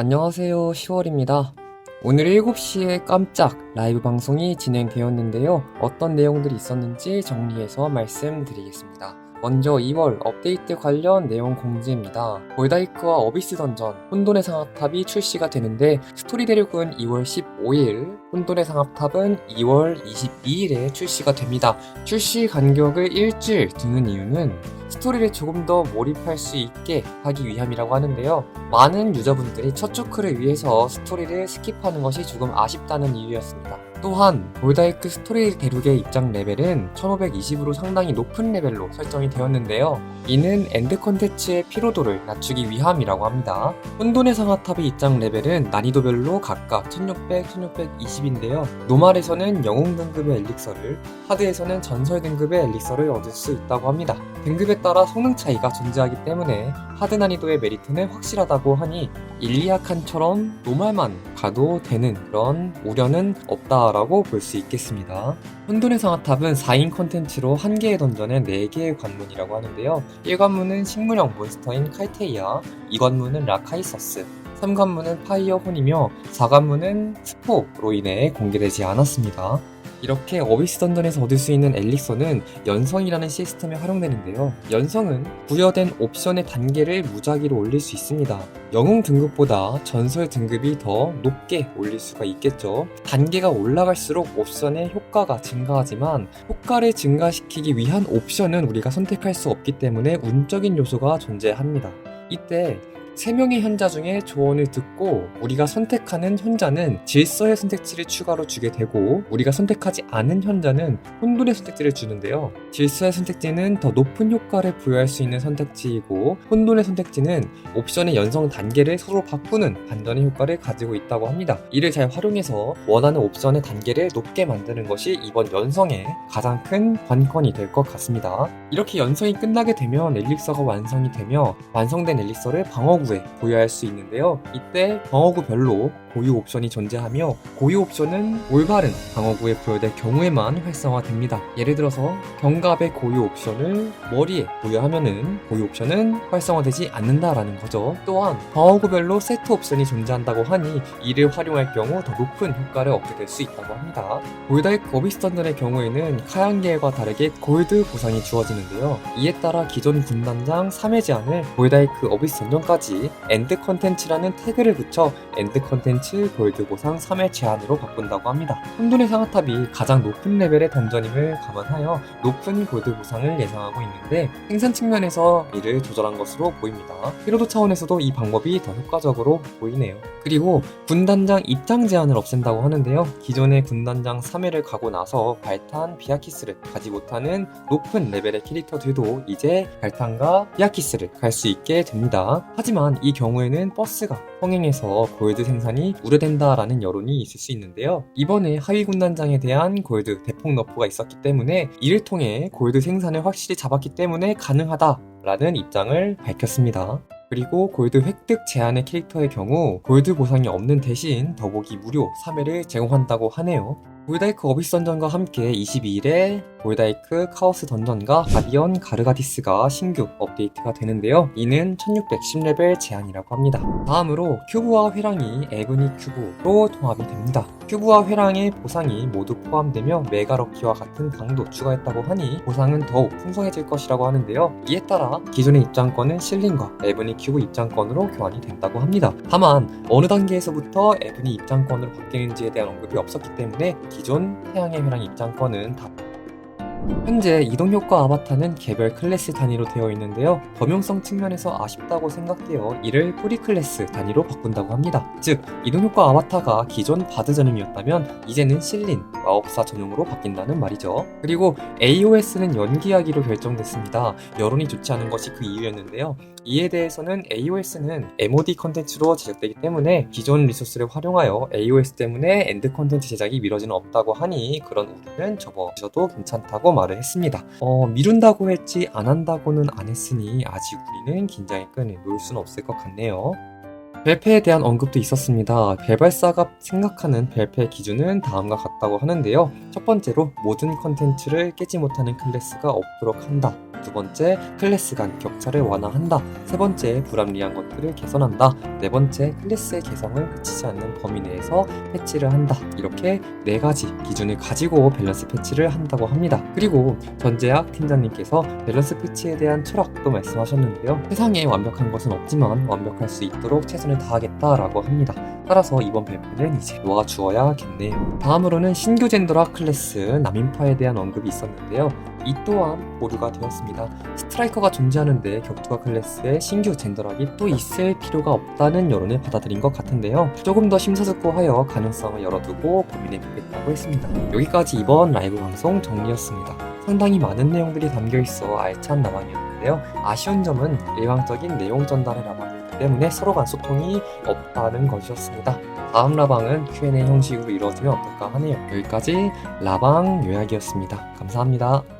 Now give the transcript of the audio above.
안녕하세요. 10월입니다. 오늘 7시에 깜짝 라이브 방송이 진행되었는데요. 어떤 내용들이 있었는지 정리해서 말씀드리겠습니다. 먼저 2월 업데이트 관련 내용 공지입니다. 골다이크와 어비스 던전, 혼돈의 상합탑이 출시가 되는데 스토리 대륙은 2월 15일, 혼돈의 상합탑은 2월 22일에 출시가 됩니다. 출시 간격을 일주일 두는 이유는 스토리를 조금 더 몰입할 수 있게 하기 위함이라고 하는데요. 많은 유저분들이 첫 조크를 위해서 스토리를 스킵하는 것이 조금 아쉽다는 이유였습니다. 또한 골다이크 스토리 대륙의 입장 레벨은 1520으로 상당히 높은 레벨로 설정이 되었는데요. 이는 엔드 컨텐츠의 피로도를 낮추기 위함이라고 합니다. 혼돈의 상하탑의 입장 레벨은 난이도별로 각각 1600, 1620인데요. 노말에서는 영웅 등급의 엘릭서를, 하드에서는 전설 등급의 엘릭서를 얻을 수 있다고 합니다. 등급에 따라 성능 차이가 존재하기 때문에 하드 난이도의 메리트는 확실하다고 하니 1, 2화칸처럼 노말만 가도 되는 그런 우려는 없다라고 볼 수 있겠습니다. 혼돈의 상하탑은 4인 컨텐츠로 1개의 던전에 4개의 관문이라고 하는데요. 1관문은 식물형 몬스터인 칼테이아, 2관문은 라카이서스, 3관문은 파이어혼이며 4관문은 스포로 인해 공개되지 않았습니다. 이렇게 어비스 던전에서 얻을 수 있는 엘릭서는 연성이라는 시스템에 활용되는데요. 연성은 부여된 옵션의 단계를 무작위로 올릴 수 있습니다. 영웅 등급보다 전설 등급이 더 높게 올릴 수가 있겠죠. 단계가 올라갈수록 옵션의 효과가 증가하지만 효과를 증가시키기 위한 옵션은 우리가 선택할 수 없기 때문에 운적인 요소가 존재합니다. 이때 3명의 현자 중에 조언을 듣고 우리가 선택하는 현자는 질서의 선택지를 추가로 주게 되고 우리가 선택하지 않은 현자는 혼돈의 선택지를 주는데요. 질서의 선택지는 더 높은 효과를 부여할 수 있는 선택지이고 혼돈의 선택지는 옵션의 연성 단계를 서로 바꾸는 반전의 효과를 가지고 있다고 합니다. 이를 잘 활용해서 원하는 옵션의 단계를 높게 만드는 것이 이번 연성의 가장 큰 관건이 될 것 같습니다. 이렇게 연성이 끝나게 되면 엘릭서가 완성이 되며 완성된 엘릭서를 방어구 보유할 수 있는데요. 이때 방어구별로 고유 옵션이 존재하며 고유 옵션은 올바른 방어구에 부여될 경우에만 활성화됩니다. 예를 들어서 경갑의 고유 옵션을 머리에 보유하면은 고유 옵션은 활성화되지 않는다라는 거죠. 또한 방어구별로 세트 옵션이 존재한다고 하니 이를 활용할 경우 더 높은 효과를 얻게 될 수 있다고 합니다. 골다이크 어비스 던전의 경우에는 카양계열과 다르게 골드 보상이 주어지는데요. 이에 따라 기존 군단장 3회 제한을 골다이크 어비스 던전까지 엔드 컨텐츠라는 태그를 붙여 엔드 컨텐츠 골드 보상 3회 제한으로 바꾼다고 합니다. 혼돈의 상하탑이 가장 높은 레벨의 던전임을 감안하여 높은 골드 보상을 예상하고 있는데 생산 측면에서 이를 조절한 것으로 보입니다. 피로도 차원에서도 이 방법이 더 효과적으로 보이네요. 그리고 군단장 입장 제한을 없앤다고 하는데요. 기존의 군단장 3회를 가고 나서 발탄, 비아키스를 가지 못하는 높은 레벨의 캐릭터들도 이제 발탄과 비아키스를 갈 수 있게 됩니다. 하지만 이 경우에는 버스가 성행해서 골드 생산이 우려된다라는 여론이 있을 수 있는데요. 이번에 하위 군단장에 대한 골드 대폭 너프가 있었기 때문에 이를 통해 골드 생산을 확실히 잡았기 때문에 가능하다라는 입장을 밝혔습니다. 그리고 골드 획득 제한의 캐릭터의 경우 골드 보상이 없는 대신 더보기 무료 3회를 제공한다고 하네요. 골다이크 어비스 던전과 함께 22일에 골다이크 카오스 던전과 가디언 가르가디스가 신규 업데이트가 되는데요. 이는 1610레벨 제한이라고 합니다. 다음으로 큐브와 회랑이 에그니 큐브로 통합이 됩니다. 큐브와 회랑의 보상이 모두 포함되며 메가럭키와 같은 강도 추가했다고 하니 보상은 더욱 풍성해질 것이라고 하는데요. 이에 따라 기존의 입장권은 실린과 에브니 큐브 입장권으로 교환이 된다고 합니다. 다만 어느 단계에서부터 에브니 입장권으로 바뀌는지에 대한 언급이 없었기 때문에 기존 태양의 회랑 입장권은 다 현재 이동효과 아바타는 개별 클래스 단위로 되어 있는데요. 범용성 측면에서 아쉽다고 생각되어 이를 뿌리 클래스 단위로 바꾼다고 합니다. 즉 이동효과 아바타가 기존 바드 전용이었다면 이제는 실린, 마법사 전용으로 바뀐다는 말이죠. 그리고 AOS는 연기하기로 결정됐습니다. 여론이 좋지 않은 것이 그 이유였는데요. 이에 대해서는 AOS는 MOD 컨텐츠로 제작되기 때문에 기존 리소스를 활용하여 AOS 때문에 엔드 컨텐츠 제작이 미뤄지는 없다고 하니 그런 우려는 접어주셔도 괜찮다고 말을 했습니다. 미룬다고 했지 안 한다고는 안 했으니 아직 우리는 긴장의 끈을 놓을 수는 없을 것 같네요. 벨페에 대한 언급도 있었습니다. 벨발사가 생각하는 벨페 기준은 다음과 같다고 하는데요. 첫 번째로 모든 컨텐츠를 깨지 못하는 클래스가 없도록 한다. 두 번째, 클래스 간 격차를 완화한다. 세 번째, 불합리한 것들을 개선한다. 네 번째, 클래스의 개성을 그치지 않는 범위 내에서 패치를 한다. 이렇게 네 가지 기준을 가지고 밸런스 패치를 한다고 합니다. 그리고 전재학 팀장님께서 밸런스 패치에 대한 철학도 말씀하셨는데요. 세상에 완벽한 것은 없지만 완벽할 수 있도록 최선을 다하겠다라고 합니다. 따라서 이번 발표는 이제 놓아주어야겠네요. 다음으로는 신규 젠더락 클래스 남인파에 대한 언급이 있었는데요. 이 또한 보류가 되었습니다. 스트라이커가 존재하는데 격투가 클래스에 신규 젠더락이 또 있을 필요가 없다는 여론을 받아들인 것 같은데요. 조금 더 심사숙고하여 가능성을 열어두고 고민해 보겠다고 했습니다. 여기까지 이번 라이브 방송 정리였습니다. 상당히 많은 내용들이 담겨있어 알찬 라방이었는데요. 아쉬운 점은 일방적인 내용 전달의 라방이기 때문에 서로 간 소통이 없다는 것이었습니다. 다음 라방은 Q&A 형식으로 이루어지면 어떨까 하네요. 여기까지 라방 요약이었습니다. 감사합니다.